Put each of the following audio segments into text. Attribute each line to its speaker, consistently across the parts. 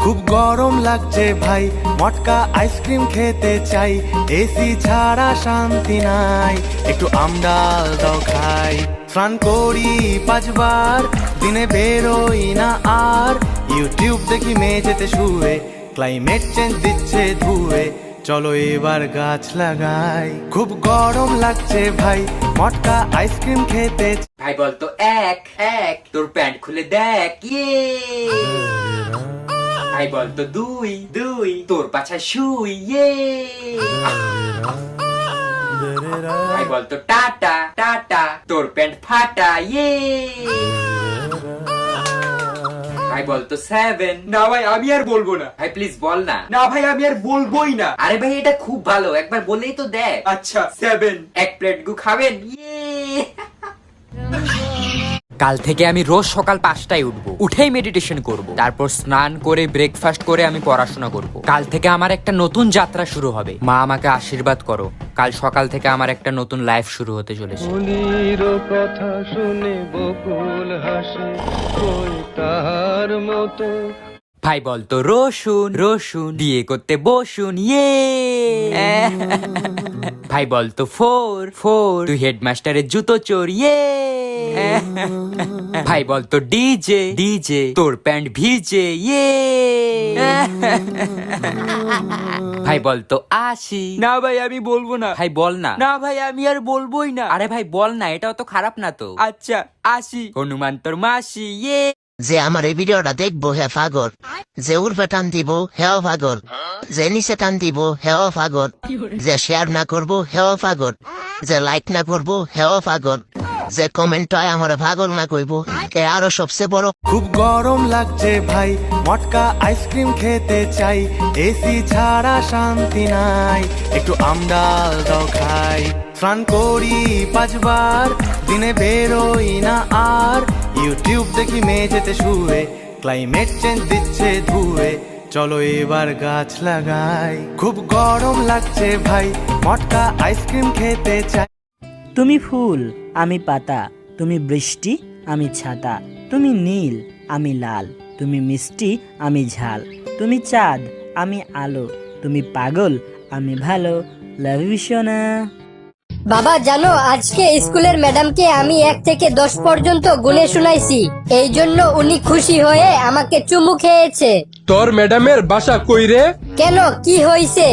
Speaker 1: খুব গরম লাগছে ভাই, মটকা আইসক্রিম খেতে চাই, এসি ছাড়া শান্তি নাই, একটু আমডাল দাও খাই। স্নান করি 5 বার, দিনে বেরোই না আর, ইউটিউব দেখি মেঝেতে শুয়ে, ক্লাইমেট চেঞ্জ দিচ্ছে ধুয়ে, চলো এবার গাছ লাগাই। খুব গরম লাগছে ভাই, মটকা আইসক্রিম খেতে।
Speaker 2: ভাই বলতো এক এক, তোর প্যান্ট খুলে দেখ, ইয়ে। ভাই বলতো দুই দুই, তোর পাছায় শুই, ইয়ে। ভাই বলতো টাটা টাটা, তোর প্যান্ট ফাটা, ইয়ে। ভাই বলতো 7। না ভাই আমি আর বলবো না। ভাই প্লিজ বল না। না ভাই আমি আর বলবোই না। আরে ভাই এটা খুব ভালো, একবার বললেই তো দেখ। আচ্ছা 7। এক প্লেট গু খাবেন, ইয়ে। কাল থেকে আমি রোজ সকাল 5টায় উঠবো, উঠেই মেডিটেশন করব, তারপর স্নান করে ব্রেকফাস্ট করে আমি পড়াশোনা করব। কাল থেকে আমার একটা নতুন যাত্রা শুরু হবে। মা আমাকে আশীর্বাদ করো, কাল সকাল থেকে আমার একটা নতুন লাইফ শুরু হতে চলেছে।
Speaker 3: ফুলের কথা শুনে বকুল হাসে, কই তাহার মতো।
Speaker 2: ভাই বলতো রসুন রসুন, বিয়ে করতে বসুন, ইয়ে। ভাই বলতো 4 4, তুই হেডমাস্টারের জুতো চোর, ইয়ে। ভাই বলতো ডিজে ডিজে, তোর প্যান্ট ভিজে, ইয়ে। ভাই বলতো 80। না ভাই আমি বলবো না। ভাই বল না। না ভাই আমি আর বলবোই না। আরে ভাই বল না, এটাও তো খারাপ না তো। আচ্ছা 80, হনুমান তোর মাসি, ইয়ে।
Speaker 4: যে আমার এই ভিডিওটা দেখবো হে পাগল, যে উর্ফে টান দিব হেও পাগল, যে নিচে টান দিব হেও পাগল, যে শেয়ার না করবো হেও পাগল, যে লাইক না করবো হেও পাগল, যে কমেন্ট আমার পাগল না কইবো এ আরো সবচেয়ে বড়।
Speaker 1: খুব গরম লাগছে ভাই, মটকা আইসক্রিম খেতে চাই, এসি ছাড়া শান্তি নাই, একটু আমডাল দাও খাই। স্নান করি 5 বার, দিনে বেরোই না আর, ইউটিউব দেখি মেঝেতে শুয়ে, ক্লাইমেট চেঞ্জ দিচ্ছে ধুয়ে, চলো এবার গাছ লাগাই। খুব গরম লাগছে ভাই, মটকা আইসক্রিম খেতে চাই।
Speaker 5: তুমি ফুল আমি পাতা, তুমি বৃষ্টি আমি ছাতা, তুমি নীল আমি লাল, তুমি মিষ্টি আমি ঝাল, তুমি চাঁদ আমি আলো, তুমি পাগল আমি ভালো, লাভ ইউ সোনা।
Speaker 6: বাবা জানো আজকে স্কুলের ম্যাডামকে আমি 1 থেকে 10 পর্যন্ত গুনে শুনাইছি, এই জন্য উনি খুশি হয়ে আমাকে চুমু খেয়েছে।
Speaker 7: তোর ম্যাডামের বাসা কই রে?
Speaker 6: কেন কি হইছে?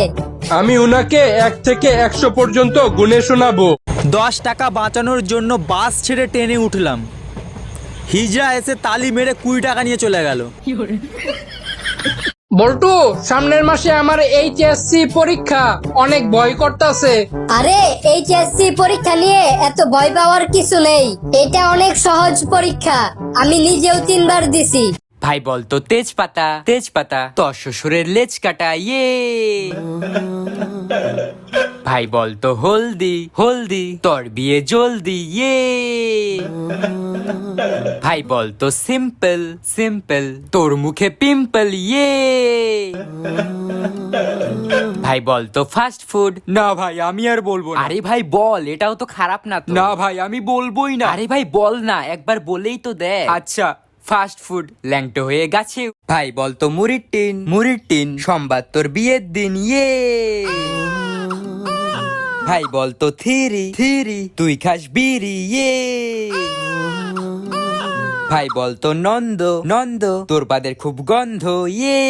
Speaker 7: আমি উনাকে 1 থেকে 100 পর্যন্ত গুনে শোনাবো।
Speaker 8: 10 টাকা বাঁচানোর জন্য বাস ছেড়ে ট্রেনে উঠলাম, হিজড়া এসে তালি মেরে 20 টাকা নিয়ে চলে গেল।
Speaker 9: বল্টু সামনের মাসে আমার এইচএসসি পরীক্ষা, অনেক ভয় করতেছে।
Speaker 6: আরে এইচএসসি পরীক্ষা নিয়ে এত ভয় পাওয়ার কিছু নেই, এটা অনেক সহজ পরীক্ষা, আমি নিজেও 3 বার দিছি।
Speaker 2: ভাই বলতো তেজপাতা তেজপাতা, তোর শ্বশুরের লেজ কাটা, ইয়ে। ভাই বলতো হলদি হলদি, তোর বিয়ে জলদি, ইয়ে। ভাই বলতো সিম্পল সিম্পল, তোর মুখে পিম্পল, ইয়ে। ভাই বলতো ফাস্ট ফুড। না ভাই আমি আর বলবো না। আরে ভাই বল, এটাও তো খারাপ না তো। না ভাই আমি বলবোই না। আরে ভাই বল না, একবার বলেই তো দেখ। আচ্ছা ফাস্ট ফুড, ল্যাংটো হয়ে গেছে। ভাই বলতো মুড়ির টিন মুড়ির টিন, সোমবার তোর বিয়ের দিন, ইয়ে। ভাই বলতো থিরি থিরি, তুই খাস বিড়ি, ইয়ে। ভাই বলতো নন্দ নন্দ, তোর পাদের খুব গন্ধ, ইয়ে।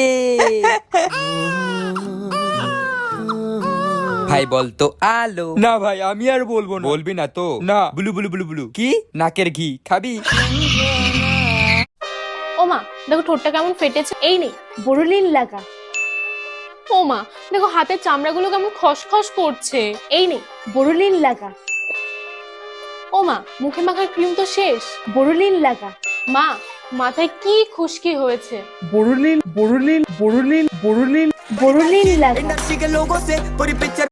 Speaker 2: ভাই বলতো আলো। না ভাই আমি আর বলবো না। বলবি না তো? না। বুলু বুলু বুলু বুলু কি? নাকের ঘি খাবি?
Speaker 10: ও মা দেখো ঠোঁটটা কেমন ফেটেছে, এই নে বোরোলিন লাগা। ও মা দেখো হাতের চামড়াগুলো কেমন খসখস করছে, এই নে বোরোলিন লাগা। ও মা মুখে মাখার ক্রিম তো শেষ, বোরোলিন লাগা। মা মাথায় কি খুশকি হয়েছে, বোরোলিন বোরোলিন বোরোলিন বোরোলিন বোরোলিন লাগা।